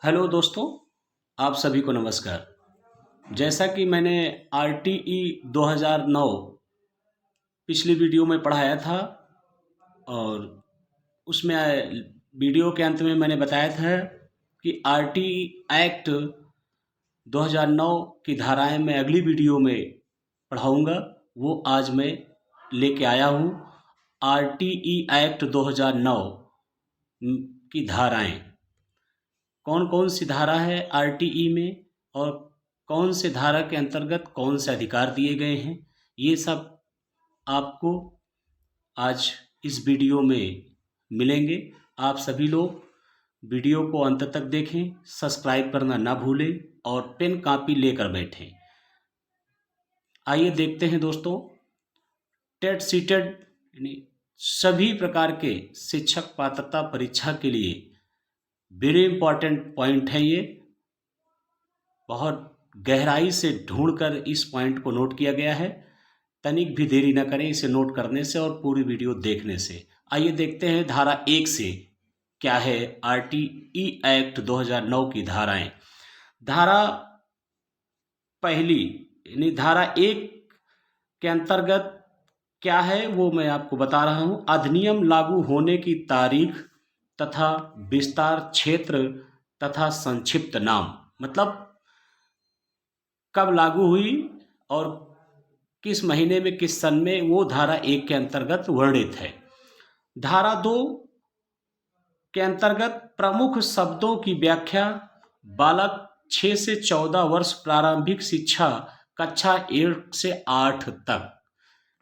Hello दोस्तों, आप सभी को नमस्कार। जैसा कि मैंने आरटीई 2009 पिछली वीडियो में पढ़ाया था और उसमें वीडियो के अंत में मैंने बताया था कि आरटीई एक्ट 2009 की धाराएं मैं अगली वीडियो में पढ़ाऊंगा। वो आज मैं लेके आया हूँ। आरटीई एक्ट 2009 की धाराएं, कौन कौन सी धारा है आरटीई में और कौन से धारा के अंतर्गत कौन से अधिकार दिए गए हैं, ये सब आपको आज इस वीडियो में मिलेंगे। आप सभी लोग वीडियो को अंत तक देखें, सब्सक्राइब करना ना भूलें और पेन कॉपी लेकर बैठें। आइए देखते हैं दोस्तों, टेट सीटेड यानी सभी प्रकार के शिक्षक पात्रता परीक्षा के लिए वेरी इंपॉर्टेंट पॉइंट है। ये बहुत गहराई से ढूंढकर इस पॉइंट को नोट किया गया है। तनिक भी देरी न करें इसे नोट करने से और पूरी वीडियो देखने से। आइए देखते हैं धारा 1 से क्या है आरटीई एक्ट 2009 की धाराएं। धारा पहली यानी धारा 1 के अंतर्गत क्या है वो मैं आपको बता रहा हूं। अधिनियम लागू होने की तारीख तथा विस्तार क्षेत्र तथा संक्षिप्त नाम, मतलब कब लागू हुई और किस महीने में किस सन में, वो धारा 1 के अंतर्गत वर्णित है। धारा 2 के अंतर्गत प्रमुख शब्दों की व्याख्या बालक 6 से 14 वर्ष प्रारंभिक शिक्षा कक्षा 1 से 8 तक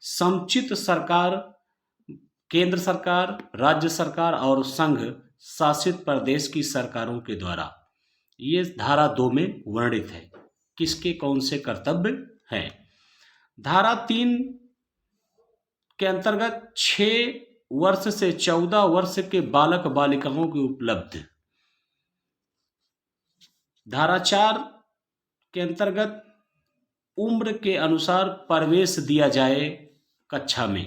समुचित सरकार, केंद्र सरकार, राज्य सरकार और संघ शासित प्रदेश की सरकारों के द्वारा, ये धारा 2 में वर्णित है किसके कौन से कर्तव्य हैं। धारा 3 के अंतर्गत 6 वर्ष से 14 वर्ष के बालक बालिकाओं की उपलब्ध। धारा 4 के अंतर्गत उम्र के अनुसार प्रवेश दिया जाए कक्षा में,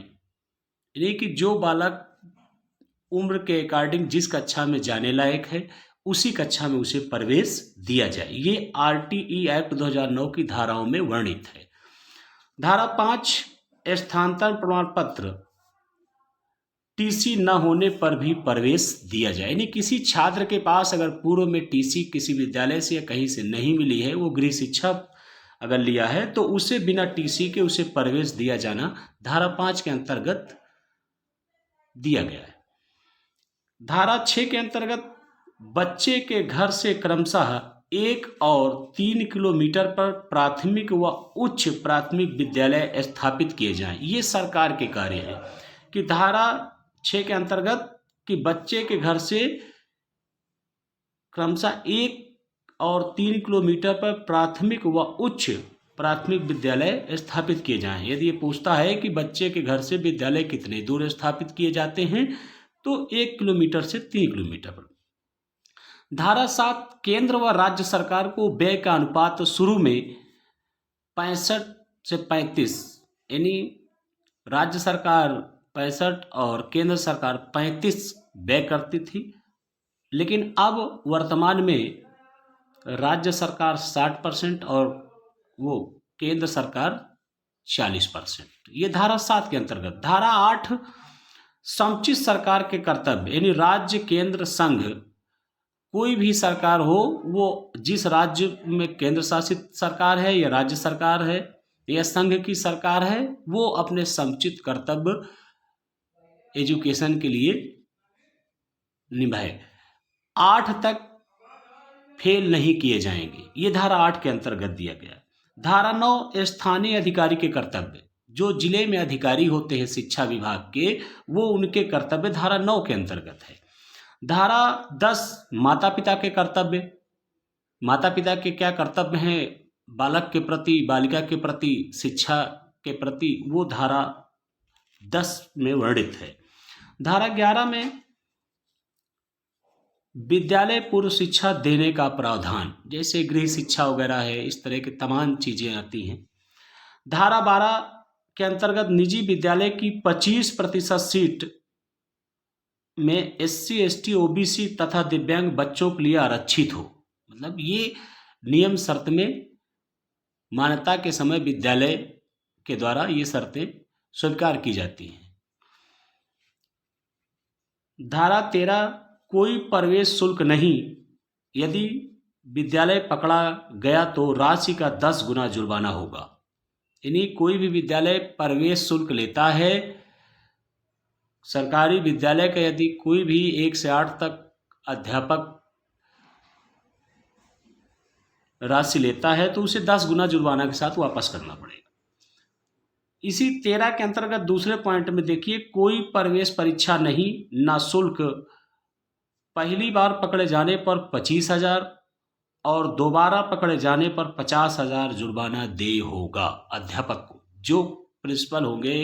यानी कि जो बालक उम्र के अकॉर्डिंग जिस कक्षा में जाने लायक है उसी कक्षा में उसे प्रवेश दिया जाए। ये आरटीई एक्ट 2009 की धाराओं में वर्णित है। धारा 5 स्थानांतरण प्रमाण पत्र टीसी न होने पर भी प्रवेश दिया जाए, यानी किसी छात्र के पास अगर पूर्व में टीसी किसी विद्यालय से या कहीं से नहीं मिली है, वो गृह शिक्षा अगर लिया है तो उसे बिना टीसी के उसे प्रवेश दिया जाना धारा 5 के अंतर्गत दिया गया है। धारा 6 के अंतर्गत बच्चे के घर से क्रमशः 1 और 3 किलोमीटर पर प्राथमिक व उच्च प्राथमिक विद्यालय स्थापित किए जाएं। ये सरकार के कार्य है कि धारा 6 के अंतर्गत कि बच्चे के घर से क्रमशः 1 और 3 किलोमीटर पर प्राथमिक व उच्च प्राथमिक विद्यालय स्थापित किए जाएं। यदि ये पूछता है कि बच्चे के घर से विद्यालय कितने दूर स्थापित किए जाते हैं, तो 1 किलोमीटर से 3 किलोमीटर पर। धारा 7 केंद्र व राज्य सरकार को व्यय का अनुपात शुरू में 65 से 35, यानी राज्य सरकार 65 और केंद्र सरकार 35 व्यय करती थी, लेकिन अब वर्तमान में राज्य सरकार 60% और वो केंद्र सरकार 40%। ये धारा 7 के अंतर्गत। धारा 8 समुचित सरकार के कर्तव्य, यानी राज्य केंद्र संघ कोई भी सरकार हो, वो जिस राज्य में केंद्र शासित सरकार है या राज्य सरकार है या संघ की सरकार है, वो अपने समुचित कर्तव्य एजुकेशन के लिए निभाए। 8 तक फेल नहीं किए जाएंगे, ये धारा 8 के अंतर्गत दिया गया। धारा 9 स्थानीय अधिकारी के कर्तव्य, जो जिले में अधिकारी होते हैं शिक्षा विभाग के, वो उनके कर्तव्य धारा 9 के अंतर्गत है। धारा 10 माता पिता के कर्तव्य, माता पिता के क्या कर्तव्य हैं बालक के प्रति, बालिका के प्रति, शिक्षा के प्रति, वो धारा 10 में वर्णित है। धारा 11 में विद्यालय पूर्व शिक्षा देने का प्रावधान, जैसे गृह शिक्षा वगैरह है, इस तरह की तमाम चीजें आती हैं। धारा 12 के अंतर्गत निजी विद्यालय की 25% सीट में SC ST OBC तथा दिव्यांग बच्चों के लिए आरक्षित हो, मतलब ये नियम शर्त में मान्यता के समय विद्यालय के द्वारा ये शर्तें स्वीकार की जाती हैं। धारा 13, कोई प्रवेश शुल्क नहीं, यदि विद्यालय पकड़ा गया तो राशि का 10 गुना जुर्माना होगा। यानी कोई भी विद्यालय प्रवेश शुल्क लेता है, सरकारी विद्यालय का यदि कोई भी 1 से 8 तक अध्यापक राशि लेता है तो उसे 10 गुना जुर्माना के साथ वापस करना पड़ेगा। इसी 13 के अंतर्गत दूसरे पॉइंट में देखिए, कोई प्रवेश परीक्षा नहीं, ना शुल्क, पहली बार पकड़े जाने पर 25,000 और दोबारा पकड़े जाने पर 50,000 जुर्माना दे होगा अध्यापक को। जो प्रिंसिपल होंगे,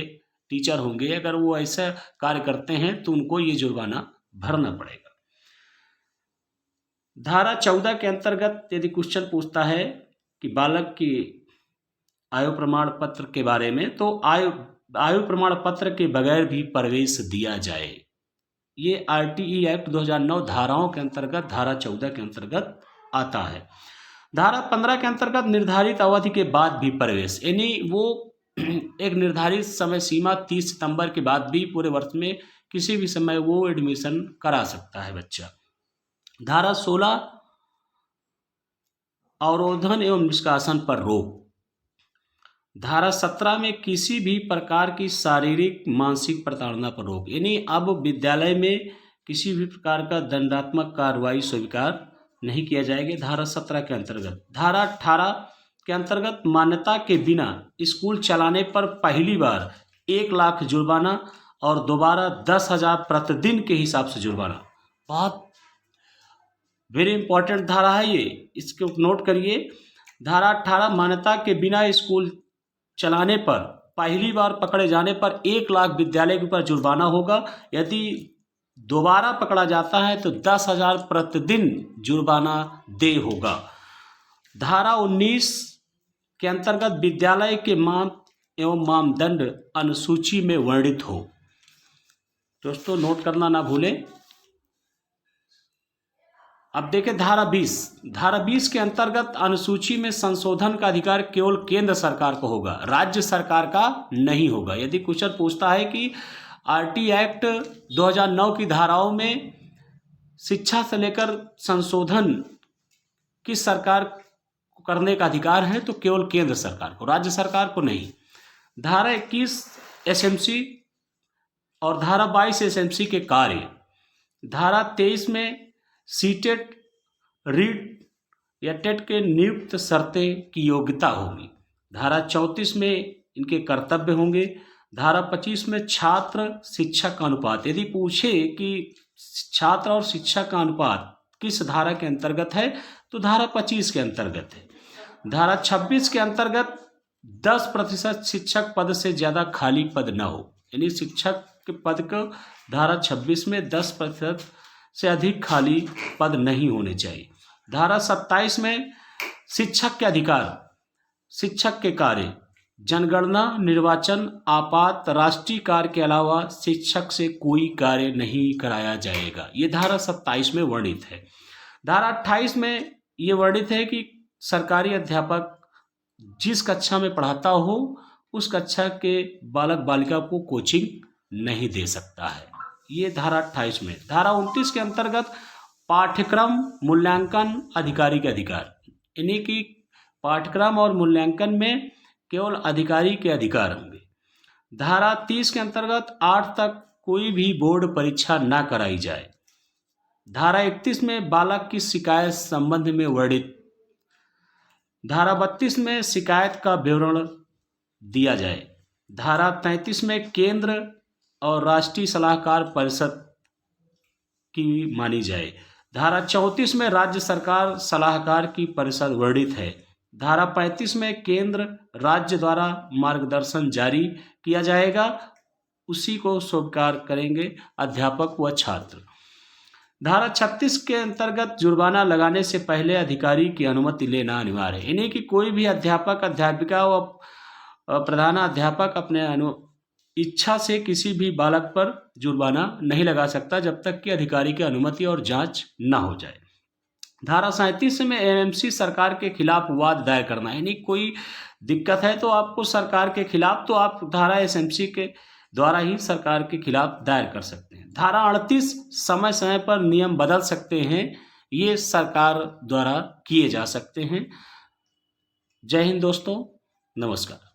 टीचर होंगे, अगर वो ऐसा कार्य करते हैं तो उनको ये जुर्माना भरना पड़ेगा। धारा 14 के अंतर्गत यदि क्वेश्चन पूछता है कि बालक की आयु प्रमाण पत्र के बारे में, तो आयु प्रमाण पत्र के बगैर भी प्रवेश दिया जाए। ये आरटीई एक्ट 2009 धाराओं के अंतर्गत धारा 14 के अंतर्गत आता है। धारा 15 के अंतर्गत निर्धारित अवधि के बाद भी प्रवेश, यानी वो एक निर्धारित समय सीमा 30 सितंबर के बाद भी पूरे वर्ष में किसी भी समय वो एडमिशन करा सकता है बच्चा। धारा 16, अवरोधन एवं निष्कासन पर रोक। धारा 17 में किसी भी प्रकार की शारीरिक मानसिक प्रताड़ना पर रोक, यानी अब विद्यालय में किसी भी प्रकार का दंडात्मक कार्रवाई स्वीकार नहीं किया जाएगा धारा 17 के अंतर्गत। धारा 18 के अंतर्गत मान्यता के बिना स्कूल चलाने पर पहली बार 1 लाख जुर्माना और दोबारा 10,000 प्रतिदिन के हिसाब से जुर्माना। बहुत वेरी इंपॉर्टेंट धारा है ये, इसको नोट करिए। धारा 18, मान्यता के बिना स्कूल चलाने पर पहली बार पकड़े जाने पर 1 लाख विद्यालय के ऊपर जुर्माना होगा, यदि दोबारा पकड़ा जाता है तो 10,000 प्रतिदिन जुर्माना दे होगा। धारा 19 के अंतर्गत विद्यालय के माप एवं मानदंड अनुसूची में वर्णित हो। दोस्तों नोट करना ना भूलें। अब देखें धारा 20 के अंतर्गत अनुसूची में संशोधन का अधिकार केवल केंद्र सरकार को होगा, राज्य सरकार का नहीं होगा। यदि क्वेश्चन पूछता है कि आरटी एक्ट 2009 की धाराओं में शिक्षा से लेकर संशोधन किस सरकार को करने का अधिकार है, तो केवल केंद्र सरकार को, राज्य सरकार को नहीं। धारा 21 एसएमसी और धारा 22 एसएमसी के कार्य। धारा 23 में सीटेट, रीट या टेट के नियुक्त शर्तें की योग्यता होगी। धारा 34 में इनके कर्तव्य होंगे। धारा 25 में छात्र शिक्षक का अनुपात, यदि पूछे कि छात्र और शिक्षक का अनुपात किस धारा के अंतर्गत है, तो धारा 25 के अंतर्गत है। धारा 26 के अंतर्गत 10% शिक्षक पद से ज़्यादा खाली पद न हो, यानी शिक्षक के पद को धारा 26 में 10% से अधिक खाली पद नहीं होने चाहिए। धारा 27 में शिक्षक के अधिकार, शिक्षक के कार्य, जनगणना, निर्वाचन, आपात, राष्ट्रीय कार्य के अलावा शिक्षक से कोई कार्य नहीं कराया जाएगा। ये धारा 27 में वर्णित है। धारा 28 में ये वर्णित है कि सरकारी अध्यापक जिस कक्षा में पढ़ाता हो उस कक्षा के बालक बालिका को कोचिंग नहीं दे सकता है। ये धारा 28 में। धारा 29 के अंतर्गत पाठ्यक्रम मूल्यांकन अधिकारी के अधिकार, यानी कि पाठ्यक्रम और मूल्यांकन में केवल अधिकारी के अधिकार होंगे। धारा 30 के अंतर्गत 8 तक कोई भी बोर्ड परीक्षा न कराई जाए। धारा 31 में बालक की शिकायत संबंध में वर्णित। धारा 32 में शिकायत का विवरण दिया जाए। धारा 33 में केंद्र और राष्ट्रीय सलाहकार परिषद की मानी जाए। धारा 34 में राज्य सरकार सलाहकार की परिषद वर्णित है। धारा 35 में केंद्र राज्य द्वारा मार्गदर्शन जारी किया जाएगा, उसी को स्वीकार करेंगे अध्यापक व छात्र। धारा 36 के अंतर्गत जुर्माना लगाने से पहले अधिकारी की अनुमति लेना अनिवार्य है, यानी कि कोई भी अध्यापक, अध्यापिका व प्रधानाध्यापक अपने इच्छा से किसी भी बालक पर जुर्माना नहीं लगा सकता जब तक कि अधिकारी की अनुमति और जांच न हो जाए। धारा 37 में एमएमसी सरकार के खिलाफ वाद दायर करना, यानी कोई दिक्कत है तो आपको सरकार के खिलाफ, तो आप धारा एसएमसी के द्वारा ही सरकार के खिलाफ दायर कर सकते हैं। धारा 38 समय समय पर नियम बदल सकते हैं, ये सरकार द्वारा किए जा सकते हैं। जय हिंद दोस्तों, नमस्कार।